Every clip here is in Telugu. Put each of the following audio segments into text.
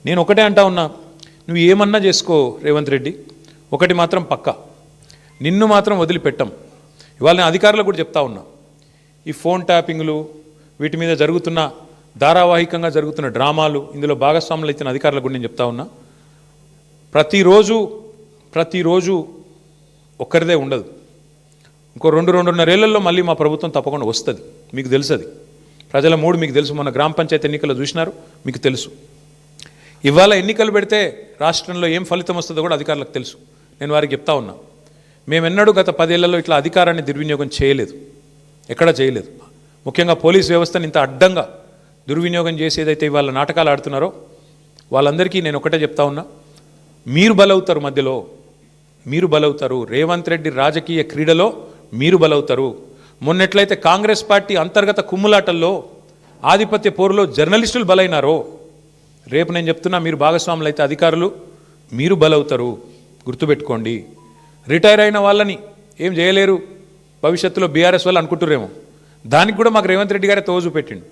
నేను ఒకటే అంటా ఉన్నా, నువ్వు ఏమన్నా చేసుకో రేవంత్ రెడ్డి, ఒకటి మాత్రం పక్కా, నిన్ను మాత్రం వదిలిపెట్టం. ఇవాళ నేను అధికారులకు కూడా చెప్తా ఉన్నా, ఈ ఫోన్ ట్యాపింగ్లు వీటి మీద జరుగుతున్న ధారావాహికంగా జరుగుతున్న డ్రామాలు, ఇందులో భాగస్వాములు ఇచ్చిన అధికారులకు కూడా నేను చెప్తా ఉన్నా, ప్రతిరోజు ఒక్కరిదే ఉండదు. ఇంకో 2-2.5 ఏళ్లలో మళ్ళీ మా ప్రభుత్వం తప్పకుండా వస్తుంది. మీకు తెలుసు, అది ప్రజల మూడు మీకు తెలుసు. మన గ్రామ పంచాయతీ ఎన్నికల్లో చూసినారు, మీకు తెలుసు. ఇవాళ ఎన్నికలు పెడితే రాష్ట్రంలో ఏం ఫలితం వస్తుందో కూడా అధికారులకు తెలుసు. నేను వారికి చెప్తా ఉన్నా, మేమెన్నడూ గత 10 ఏళ్లలో ఇట్లా అధికారాన్ని దుర్వినియోగం చేయలేదు, ఎక్కడా చేయలేదు. ముఖ్యంగా పోలీస్ వ్యవస్థను ఇంత అడ్డంగా దుర్వినియోగం చేసి ఏదైతే ఇవాళ నాటకాలు ఆడుతున్నారో వాళ్ళందరికీ నేను ఒకటే చెప్తా ఉన్నా, మీరు బలవుతారు, మధ్యలో మీరు బలవుతారు. రేవంత్ రెడ్డి రాజకీయ క్రీడలో మీరు బలవుతారు. మొన్నెట్లయితే కాంగ్రెస్ పార్టీ అంతర్గత కుమ్ములాటల్లో ఆధిపత్య పోరులో జర్నలిస్టులు బలైనారో, రేపు నేను చెప్తున్నా, మీరు భాగస్వాములు అయితే అధికారులు మీరు బలవుతారు. గుర్తుపెట్టుకోండి. రిటైర్ అయిన వాళ్ళని ఏం చేయలేరు భవిష్యత్తులో బీఆర్ఎస్ వాళ్ళు అనుకుంటురేమో, దానికి కూడా మాకు రేవంత్ రెడ్డి గారే తోజు పెట్టిండు.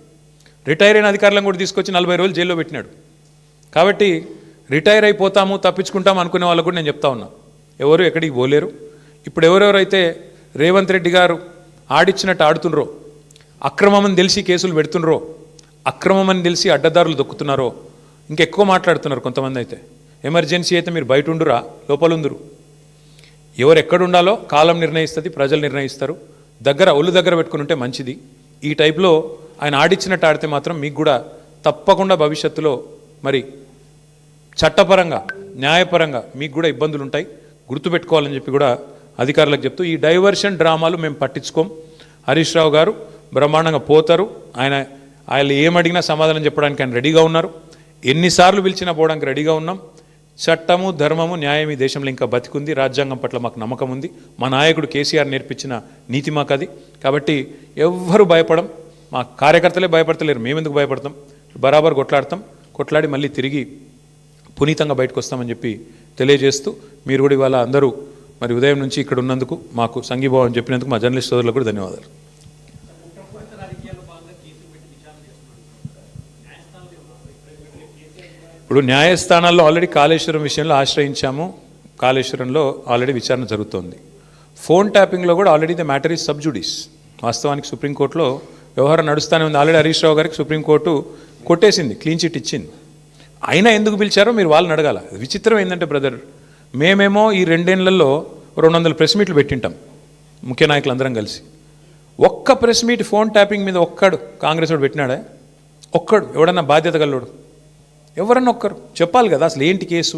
రిటైర్ అయిన అధికారులను కూడా తీసుకొచ్చి 40 రోజులు జైల్లో పెట్టినాడు. కాబట్టి రిటైర్ అయిపోతాము, తప్పించుకుంటాము అనుకునే వాళ్ళకు కూడా నేను చెప్తా ఉన్నా, ఎవరు ఎక్కడికి పోలేరు. ఇప్పుడు ఎవరెవరైతే రేవంత్ రెడ్డి గారు ఆడిచ్చినట్టు ఆడుతున్నరో, అక్రమమని తెలిసి కేసులు పెడుతున్నారో, అక్రమమని తెలిసి అడ్డదారులు దొక్కుతున్నారో, ఇంకెక్కువ మాట్లాడుతున్నారు కొంతమంది. అయితే ఎమర్జెన్సీ అయితే మీరు బయట ఉండురా, లోపల ఉందురు. ఎవరు ఎక్కడుండాలో కాలం నిర్ణయిస్తుంది, ప్రజలు నిర్ణయిస్తారు. ఒళ్ళు దగ్గర పెట్టుకుని ఉంటే మంచిది. ఈ టైప్లో ఆయన ఆడిచ్చినట్టు ఆడితే మాత్రం మీకు కూడా తప్పకుండా భవిష్యత్తులో మరి చట్టపరంగా న్యాయపరంగా మీకు కూడా ఇబ్బందులు ఉంటాయి. గుర్తుపెట్టుకోవాలని చెప్పి కూడా అధికారులకు చెప్తూ, ఈ డైవర్షన్ డ్రామాలు మేము పట్టించుకోం. హరీష్ రావు గారు బ్రహ్మాండంగా పోతారు. ఆయన ఏమడిగినా సమాధానం చెప్పడానికి ఆయన రెడీగా ఉన్నారు. ఎన్నిసార్లు పిలిచినా పోవడానికి రెడీగా ఉన్నాం. చట్టము, ధర్మము, న్యాయం ఈ దేశంలో ఇంకా బతికుంది. రాజ్యాంగం పట్ల మాకు నమ్మకం ఉంది. మా నాయకుడు కేసీఆర్ నేర్పించిన నీతి మాకు అది. కాబట్టి ఎవ్వరూ భయపడం, మా కార్యకర్తలే భయపడతలేరు, మేమెందుకు భయపడతాం? బరాబర్ కొట్లాడి మళ్ళీ తిరిగి పునీతంగా బయటకు వస్తామని చెప్పి తెలియజేస్తూ, మీరు కూడా ఇవాళ అందరూ మరి ఉదయం నుంచి ఇక్కడ ఉన్నందుకు, మాకు సంఘీభావం చెప్పినందుకు మా జర్నలిస్ట్ సోదరులకు కూడా ధన్యవాదాలు. ఇప్పుడు న్యాయస్థానాల్లో ఆల్రెడీ కాళేశ్వరం విషయంలో ఆశ్రయించాము. కాళేశ్వరంలో ఆల్రెడీ విచారణ జరుగుతోంది. ఫోన్ ట్యాపింగ్లో కూడా already the matter is sub judice. వాస్తవానికి సుప్రీంకోర్టులో వ్యవహారం నడుస్తూనే ఉంది. ఆల్రెడీ హరీష్ రావు గారికి సుప్రీంకోర్టు కొట్టేసింది, క్లీన్ చిట్ ఇచ్చింది. అయినా ఎందుకు పిలిచారో మీరు వాళ్ళని అడగాల. విచిత్రం ఏంటంటే బ్రదర్, మేమేమో ఈ 2 ఏళ్లలో 200 ప్రెస్ మీట్లు పెట్టింటాం ముఖ్య నాయకులందరం కలిసి. ఒక్క ప్రెస్ మీట్ ఫోన్ ట్యాపింగ్ మీద ఒక్కడు కాంగ్రెస్ వాడు పెట్టినాడే? ఒక్కడు ఎవడన్నా బాధ్యత గల్లోడు? ఎవరన్నా ఒక్కరు చెప్పాలి కదా, అసలు ఏంటి కేసు,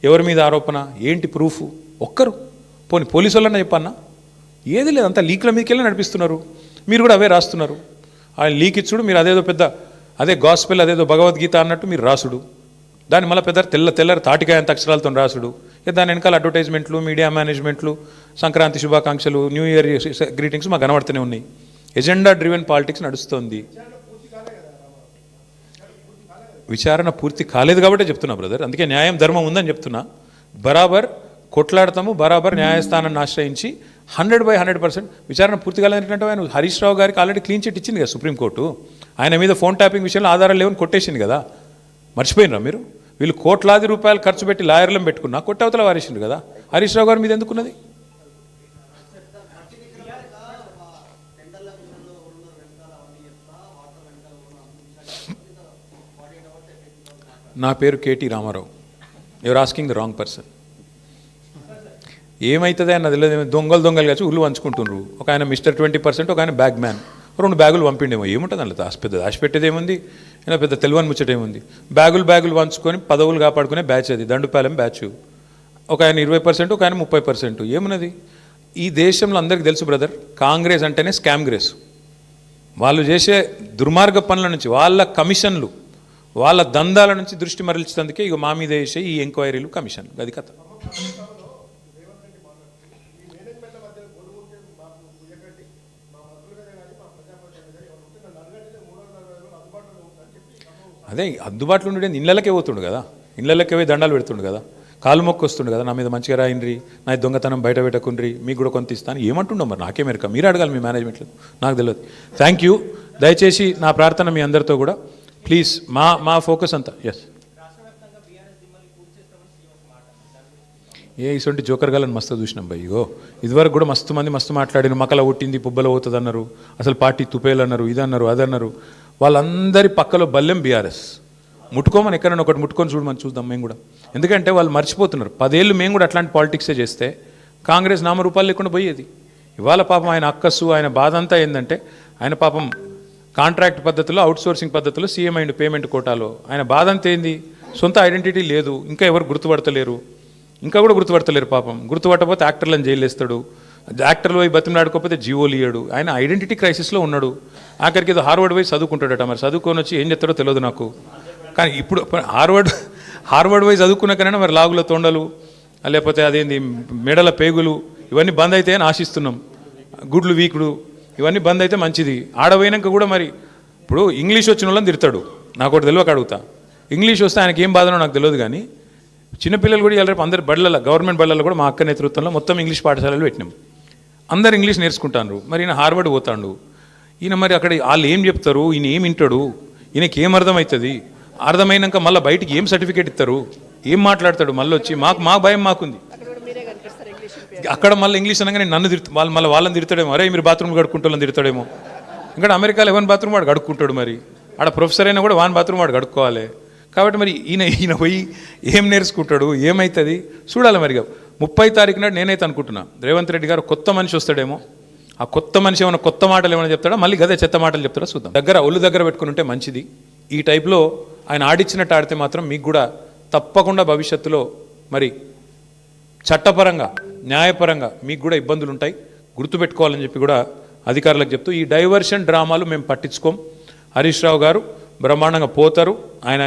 ఎవరి మీద ఆరోపణ, ఏంటి ప్రూఫ్? ఒక్కరు పోనీ పోలీసు వాళ్ళన్నా చెప్పన్నా? ఏది లేదు, అంతా లీక్ల మీదకి వెళ్ళి నడిపిస్తున్నారు. మీరు కూడా అవే రాస్తున్నారు. ఆ లీక్ ఇచ్చుడు, మీరు అదేదో పెద్ద అదే గాస్పెల్, అదేదో భగవద్గీత అన్నట్టు మీరు రాసుడు, దాన్ని మళ్ళీ పెద్ద తెల్లరి తాటికాయంత అక్షరాలతో రాసుడు. దాని వెనకాల అడ్వర్టైజ్మెంట్లు, మీడియా మేనేజ్మెంట్లు, సంక్రాంతి శుభాకాంక్షలు, న్యూ ఇయర్ గ్రీటింగ్స్ మాకు కనబడుతూనే ఉన్నాయి. ఎజెండా డ్రివెన్ పాలిటిక్స్ నడుస్తోంది. విచారణ పూర్తి కాలేదు కాబట్టి చెప్తున్నా బ్రదర్. అందుకే న్యాయం ధర్మం ఉందని చెప్తున్నా. బరాబర్ కొట్లాడతాము, బరాబర్ న్యాయస్థానాన్ని ఆశ్రయించి 100% విచారణ పూర్తి కాలేదంటే ఆయన హరీష్ రావు గారికి ఆల్రెడీ క్లీన్ చిట్ ఇచ్చింది కదా సుప్రీంకోర్టు. ఆయన మీద ఫోన్ ట్యాపింగ్ విషయంలో ఆధారాలు లేవని కొట్టేసింది కదా. మర్చిపోయినరా మీరు? వీళ్ళు కోట్లాది రూపాయలు ఖర్చు పెట్టి లాయర్లను పెట్టుకున్నా కొట్టవతల వారేసిండు కదా. హరీష్ రావు గారి మీద ఎందుకున్నది? నా పేరు KT Ramarao. Your asking the wrong person. ఏమవుతుంది అన్నది లేదు. దొంగలు కలిసి ఉల్లు పంచుకుంటున్నారు. ఒక ఆయన మిస్టర్ 20%, ఒక ఆయన బ్యాగ్ మ్యాన్. 2 బ్యాగులు పంపిండేమో. ఏముంటుంది అందులో పెద్ద దాచిపెట్టేది ఏముంది? ఇలా పెద్ద తెలివని ముచ్చటేముంది? బ్యాగులు పంచుకొని పదవులు కాపాడుకునే బ్యాచ్ అది, దండుపాలెం బ్యాచ్. ఒక ఆయన 20%, ఒక ఆయన 30%. ఏమున్నది? ఈ దేశంలో అందరికీ తెలుసు బ్రదర్, కాంగ్రెస్ అంటేనే స్కామ్ గ్రేస్. వాళ్ళు చేసే దుర్మార్గ పనుల నుంచి, వాళ్ళ కమిషన్లు, వాళ్ళ దందాల నుంచి దృష్టి మరల్చేందుకే ఇక మా మీద వేసే ఈ ఎంక్వైరీలు, కమిషన్లు. అది కథ. అదే అందుబాటులో ఉండే ఇళ్ళకే పోతుండు కదా, ఇళ్ళకే పోయి దండాలు పెడుతుండు కదా, కాలు మొక్కు వస్తుండు కదా, నా మీద మంచిగా రాయినరి, నా దొంగతనం బయట పెట్టకుండ్రి, మీకు కూడా కొంత ఇస్తాను. ఏమంటుండో మరి నాకే మెరక, మీరు అడగాలి మీ మేనేజ్మెంట్లో, నాకు తెలియదు. Thank you. దయచేసి నా ప్రార్థన మీ అందరితో కూడా, ప్లీజ్ మా ఫోకస్ అంతా. ఎస్, ఇటువంటి జోకర్ గాలని మస్తు చూసినాం భయ్. ఇగో ఇదివరకు కూడా మస్తు మంది మస్తు మాట్లాడిన మకల ఒట్టింది పుబ్బల పోతుంది అన్నారు, అసలు పార్టీ తుపేలు అన్నారు, ఇదన్నారు అదన్నారు. వాళ్ళందరి పక్కలో బల్లెం బీఆర్ఎస్. ముట్టుకోమని ఎక్కడైనా ఒకటి ముట్టుకొని చూడమని చూద్దాం మేము కూడా. ఎందుకంటే వాళ్ళు మర్చిపోతున్నారు 10 ఏళ్ళు మేము కూడా అట్లాంటి పాలిటిక్సే చేస్తే కాంగ్రెస్ నామరూపాలు లేకుండా పోయేది. ఇవాళ పాపం ఆయన అక్కస్సు ఆయన బాధ అంతా ఏంటంటే ఆయన పాపం కాంట్రాక్ట్ పద్ధతిలో అవుట్సోర్సింగ్ పద్ధతిలో సీఎం అయిండు పేమెంట్ కోటాలో. ఆయన బాధ అంతా ఏంది, సొంత ఐడెంటిటీ లేదు, ఇంకా ఎవరు గుర్తుపడతలేరు, ఇంకా కూడా గుర్తుపడతలేరు పాపం. గుర్తుపట్టకపోతే యాక్టర్లను జైలు వేస్తాడు, యాక్టర్లు పోయి బతిమలాడుకోకపోతే జీవోలు ఇయ్యాడు. ఆయన ఐడెంటిటీ క్రైసిస్లో ఉన్నాడు. ఆఖరికి ఏదో హార్వర్డ్ పోయి చదువుకుంటాడట, మరి చదువుకొని వచ్చి ఏం చెప్తాడో తెలియదు నాకు. కానీ ఇప్పుడు హార్వర్డ్ పోయి చదువుకున్నాకైనా మరి లాగుల తొండలు లేకపోతే అదేంది మెడల పేగులు ఇవన్నీ బంద్ అయితే అని ఆశిస్తున్నాం. గుడ్లు వీకుడు ఇవన్నీ బంద్ అయితే మంచిది. ఆడపోయినాక కూడా మరి ఇప్పుడు ఇంగ్లీష్ వచ్చిన వాళ్ళని తిడతాడు, నాకు ఒకటి తెలియక అడుగుతా. ఇంగ్లీష్ వస్తే ఆయనకి ఏం బాధనో నాకు తెలియదు. కానీ చిన్నపిల్లలు కూడా రేపు అందరు బళ్ళల్లో గవర్నమెంట్ బళ్ళల్లో కూడా మా అక్క నేతృత్వంలో మొత్తం ఇంగ్లీష్ పాఠశాలలు పెట్టినాం. అందరు ఇంగ్లీష్ నేర్చుకుంటాను. మరి ఈయన హార్వర్డ్ పోతాడు. ఈయన మరి అక్కడ వాళ్ళు ఏం చెప్తారు, ఈయన ఏం వింటాడు, ఈయనకి ఏం అర్థమవుతుంది, అర్థమైనాక మళ్ళీ బయటికి ఏం సర్టిఫికేట్ ఇస్తారు, ఏం మాట్లాడతాడు, మళ్ళీ వచ్చి మా భయం మాకుంది. అక్కడ మళ్ళీ ఇంగ్లీష్ అనగానే నన్ను వాళ్ళని తిడతాడేమో, అరే మీరు బాత్రూమ్ కడుక్కుంటోళ్ళని తిడతాడేమో. ఇంకా అమెరికాలో ఎవరి బాత్రూమ్ వాడు కడుక్కుంటాడు, మరి ఆడ ప్రొఫెసర్ అయినా కూడా వాని బాత్రూమ్ వాడు కడుక్కోవాలి. కాబట్టి మరి ఈయన పోయి ఏం నేర్చుకుంటాడు, ఏమవుతుంది చూడాలి. మరి 30 తారీఖు నాడు నేనైతే అనుకుంటున్నా రేవంత్ రెడ్డి గారు కొత్త మనిషి వస్తాడేమో. ఆ కొత్త మనిషి ఏమైనా కొత్త మాటలు ఏమైనా చెప్తాడా, మళ్ళీ గదే చెత్త మాటలు చెప్తాడా చూద్దాం. ఒళ్ళు దగ్గర పెట్టుకుని ఉంటే మంచిది. ఈ టైప్లో ఆయన ఆడిచ్చినట్టు ఆడితే మాత్రం మీకు కూడా తప్పకుండా భవిష్యత్తులో మరి చట్టపరంగా న్యాయపరంగా మీకు కూడా ఇబ్బందులు ఉంటాయి, గుర్తుపెట్టుకోవాలని చెప్పి కూడా అధికారులకు చెప్తూ ఈ డైవర్షన్ డ్రామాలు మేము పట్టించుకోం. హరీష్ రావు గారు బ్రహ్మాండంగా పోతారు. ఆయన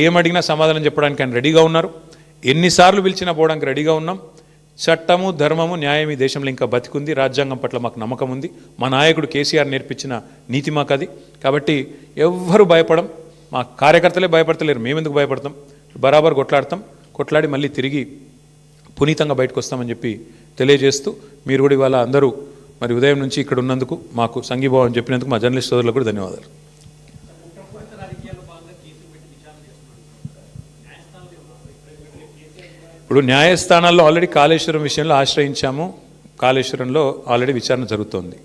ఏమడిగినా సమాధానం చెప్పడానికి ఆయన రెడీగా ఉన్నారు. ఎన్నిసార్లు పిలిచినా పోవడానికి రెడీగా ఉన్నాం. చట్టము ధర్మము న్యాయం ఈ దేశంలో ఇంకా బతికుంది. రాజ్యాంగం పట్ల మాకు నమ్మకం ఉంది. మా నాయకుడు కేసీఆర్ నేర్పించిన నీతి మాకు అది. కాబట్టి ఎవ్వరూ భయపడం, మా కార్యకర్తలే భయపడతలేరు, మేమెందుకు భయపడతాం. బరాబర్ కొట్లాడి మళ్ళీ తిరిగి పునీతంగా బయటకు వస్తామని చెప్పి తెలియజేస్తూ మీరు కూడా ఇవాళ అందరూ మరి ఉదయం నుంచి ఇక్కడ ఉన్నందుకు మాకు సంఘీభావం చెప్పినందుకు మా జర్నలిస్ట్ సోదరులకు కూడా ధన్యవాదాలు. ఇప్పుడు న్యాయస్థానాల్లో ఆల్రెడీ కాళేశ్వరం విషయంలో ఆశ్రయించాము. కాళేశ్వరంలో ఆల్రెడీ విచారణ జరుగుతోంది.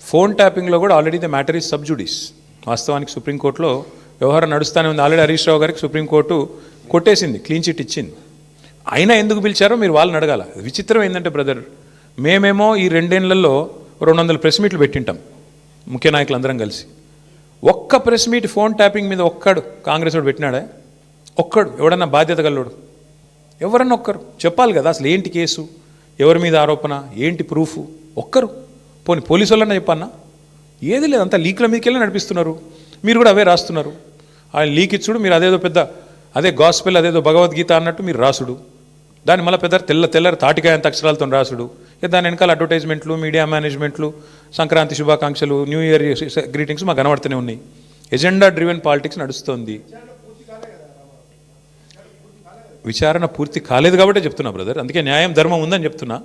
ఫోన్ ట్యాపింగ్లో కూడా already the matter is sub judice. వాస్తవానికి సుప్రీంకోర్టులో వ్యవహారం నడుస్తూనే ఉంది. ఆల్రెడీ హరీష్ రావు గారికి సుప్రీంకోర్టు కొట్టేసింది, క్లీన్ చిట్ ఇచ్చింది. అయినా ఎందుకు పిలిచారో మీరు వాళ్ళని అడగాల. విచిత్రం ఏంటంటే బ్రదర్, మేమేమో ఈ 2 ఏళ్లలో 200 ప్రెస్ మీట్లు పెట్టింటాం ముఖ్య నాయకులు అందరం కలిసి. ఒక్క ప్రెస్ మీట్ ఫోన్ ట్యాపింగ్ మీద ఒక్కడు కాంగ్రెస్ వాడు పెట్టినాడే? ఒక్కడు ఎవడన్నా బాధ్యత గల్లోడు ఎవరన్నా ఒక్కరు చెప్పాలి కదా. అసలు ఏంటి కేసు, ఎవరి మీద ఆరోపణ, ఏంటి ప్రూఫ్, ఒక్కరు పోనీ పోలీసు వాళ్ళన్నా చెప్పన్నా? ఏది లేదు, అంతా లీక్ల మీదకి వెళ్ళి నడిపిస్తున్నారు. మీరు కూడా అవే రాస్తున్నారు. ఆ లీక్ ఇచ్చుడు, మీరు అదేదో పెద్ద అదే గాస్పెల్ అదేదో భగవద్గీత అన్నట్టు మీరు రాసుడు, దాన్ని మళ్ళీ పెద్ద తెల్లరి తాటికాయంత అక్షరాలతో రాసుడు. దాని వెనకాల అడ్వర్టైజ్మెంట్లు, మీడియా మేనేజ్మెంట్లు, సంక్రాంతి శుభాకాంక్షలు, న్యూ ఇయర్ గ్రీటింగ్స్ మాకు కనబడుతూనే ఉన్నాయి. ఎజెండా డ్రివెన్ పాలిటిక్స్ నడుస్తోంది. విచారణ పూర్తి కాలేదు కాబట్టి చెప్తున్నా బ్రదర్. అందుకే న్యాయం ధర్మం ఉందని చెప్తున్నా.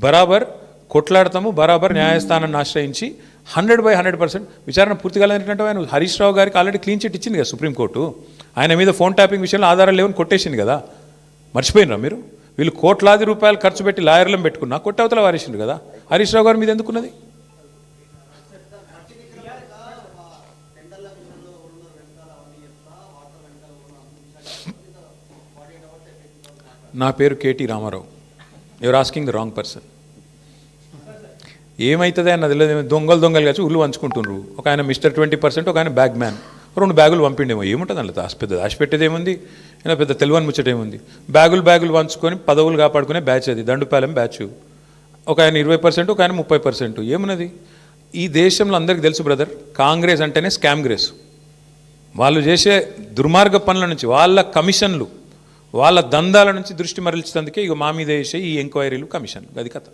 బరాబర్ కొట్లాడతాము, బరాబర్ న్యాయస్థానాన్ని ఆశ్రయించి 100% విచారణ పూర్తి కాలేదంటే ఆయన హరీష్ రావు గారికి ఆల్రెడీ క్లీన్ చిట్ ఇచ్చింది కదా సుప్రీంకోర్టు. ఆయన మీద ఫోన్ ట్యాపింగ్ విషయంలో ఆధారాలు లేవని కొట్టేసింది కదా. మర్చిపోయినరా మీరు? వీళ్ళు కోట్లాది రూపాయలు ఖర్చు పెట్టి లాయర్లను పెట్టుకున్నా కొట్టవతల వారేసిండు కదా. హరీష్ రావు గారి మీద ఎందుకున్నది? నా పేరు KT Ramarao. Your asking the wrong person. ఏమవుతుంది అన్నది లేదు. దొంగలు కలిసి ఉల్లు పంచుకుంటున్నారు. ఒక ఆయన మిస్టర్ 20%, ఒక ఆయన బ్యాగ్ మ్యాన్. 2 బ్యాగులు పంపిండేమో. ఏముంటుంది అందులో పెద్ద దాచిపెట్టేది ఏముంది, ఇలా పెద్ద తెలివని ముచ్చటేముంది. బ్యాగులు పంచుకొని పదవులు కాపాడుకునే బ్యాచ్ అది, దండుపాలెం బ్యాచ్. ఒక ఆయన 20%, ఒక ఆయన 30%. ఏమున్నది? ఈ దేశంలో అందరికీ తెలుసు బ్రదర్, కాంగ్రెస్ అంటేనే స్కామ్ గ్రేస్. వాళ్ళు చేసే దుర్మార్గ పనుల నుంచి, వాళ్ళ కమిషన్లు, వాళ్ళ దందాల నుంచి దృష్టి మరల్చేందుకే ఇక మా మీద వేసే ఈ ఎంక్వైరీలు, కమిషన్లు. అది కథ.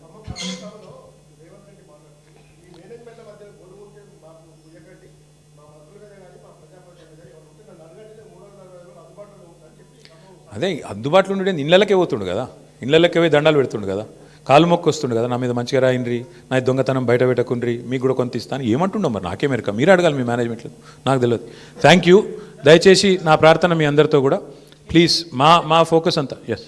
అదే అందుబాటులో ఉండే ఇళ్ళకే పోతుండు కదా, ఇళ్ళకే పోయి దండాలు పెడుతుండు కదా, కాలు మొక్కు వస్తుండు కదా, నా మీద మంచిగా రాయినరి, నా దొంగతనం బయట పెట్టకుండ్రి, మీకు కూడా కొంత ఇస్తాను ఏమంటుండో మరి నాకే మెరక. మీరు అడగాలి మీ మేనేజ్మెంట్లో, నాకు తెలియదు. Thank you. దయచేసి నా ప్రార్థన మీ అందరితో కూడా ప్లీజ్ మా ఫోకస్ అంతా. ఎస్,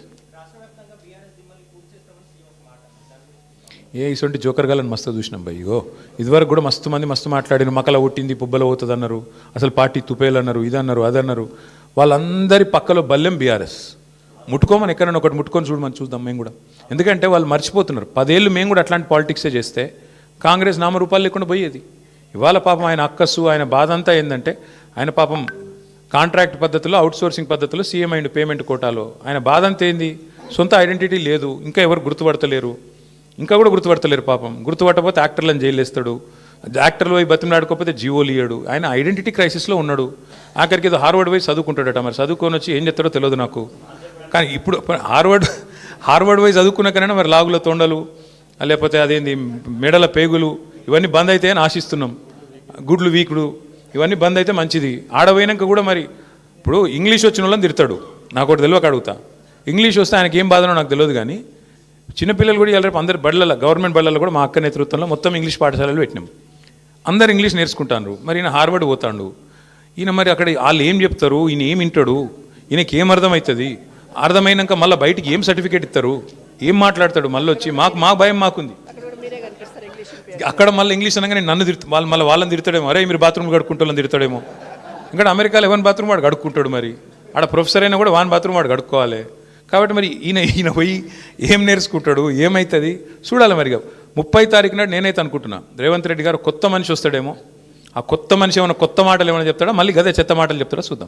ఇటువంటి జోకర్ గాలని మస్తు చూసినాం భయ్. ఇగో ఇదివరకు కూడా మస్తు మంది మస్తు మాట్లాడిన మకల ఒట్టింది పుబ్బల పోతుంది అన్నారు, అసలు పార్టీ తుపేలు అన్నారు, ఇదన్నారు అదన్నారు. వాళ్ళందరి పక్కలో బల్లెం బీఆర్ఎస్. ముట్టుకోమని ఎక్కడైనా ఒకటి ముట్టుకొని చూడమని చూద్దాం మేము కూడా. ఎందుకంటే వాళ్ళు మర్చిపోతున్నారు 10 ఏళ్ళు మేము కూడా అట్లాంటి పాలిటిక్సే చేస్తే కాంగ్రెస్ నామరూపాలు లేకుండా పోయేది. ఇవాళ పాపం ఆయన అక్కస్సు ఆయన బాధ అంతా ఏంటంటే ఆయన పాపం కాంట్రాక్ట్ పద్ధతిలో అవుట్సోర్సింగ్ పద్ధతిలో సీఎం అయిండు పేమెంట్ కోటాలో. ఆయన బాధ అంతా ఏంది, సొంత ఐడెంటిటీ లేదు, ఇంకా ఎవరు గుర్తుపడతలేరు, ఇంకా కూడా గుర్తుపడతలేరు పాపం. గుర్తుపట్టకపోతే యాక్టర్లను జైలు వేస్తాడు, యాక్టర్లు పోయి బతిమలాడుకోకపోతే జీవోలు ఇయ్యాడు. ఆయన ఐడెంటిటీ క్రైసిస్లో ఉన్నాడు. ఆఖరికి ఏదో హార్వర్డ్ పోయి చదువుకుంటాడట, మరి చదువుకొని వచ్చి ఏం చెప్తాడో తెలియదు నాకు. కానీ ఇప్పుడు హార్వర్డ్ పోయి చదువుకున్నాకైనా మరి లాగుల తొండలు లేకపోతే అదేంది మెడల పేగులు ఇవన్నీ బంద్ అయితే అని ఆశిస్తున్నాం. గుడ్లు వీకుడు ఇవన్నీ బంద్ అయితే మంచిది. ఆడపోయినాక కూడా మరి ఇప్పుడు ఇంగ్లీష్ వచ్చిన వాళ్ళని తిడతాడు, నాకు ఒకటి తెలియక అడుగుతా. ఇంగ్లీష్ వస్తే ఆయనకి ఏం బాధనో నాకు తెలియదు. కానీ చిన్నపిల్లలు కూడా రేపు అందరు బళ్ళల్లో గవర్నమెంట్ బళ్ళల్లో కూడా మా అక్క నేతృత్వంలో మొత్తం ఇంగ్లీష్ పాఠశాలలు పెట్టినాం. అందరు ఇంగ్లీష్ నేర్చుకుంటాను. మరి ఈయన హార్వర్డ్ పోతాడు. ఈయన మరి అక్కడ వాళ్ళు ఏం చెప్తారు, ఈయన ఏం వింటాడు, ఈయనకి ఏం అర్థమవుతుంది, అర్థమైనాక మళ్ళీ బయటికి ఏం సర్టిఫికేట్ ఇస్తారు, ఏం మాట్లాడతాడు, మళ్ళీ వచ్చి మా భయం మాకుంది. అక్కడ మళ్ళీ ఇంగ్లీష్ అనగానే నన్ను వాళ్ళని తిడతాడేమో, అరే మీరు బాత్రూమ్ కడుక్కుంటాలని తిడతాడేమో. ఇంకా అమెరికాలో ఎవరి బాత్రూమ్ వాడు కడుక్కుంటాడు, మరి ఆడ ప్రొఫెసర్ అయినా కూడా వాని బాత్రూమ్ వాడు కడుక్కోవాలి. కాబట్టి మరి ఈయన పోయి ఏం నేర్చుకుంటాడు, ఏమవుతుంది చూడాలి. మరిగా 30 తారీఖు నాడు నేనైతే అనుకుంటున్నా రేవంత్ రెడ్డి గారు కొత్త మనిషి వస్తాడేమో. ఆ కొత్త మనిషి ఏమైనా కొత్త మాటలు ఏమైనా చెప్తాడా, మళ్ళీ గదే చెత్త మాటలు చెప్తాడా చూద్దాం.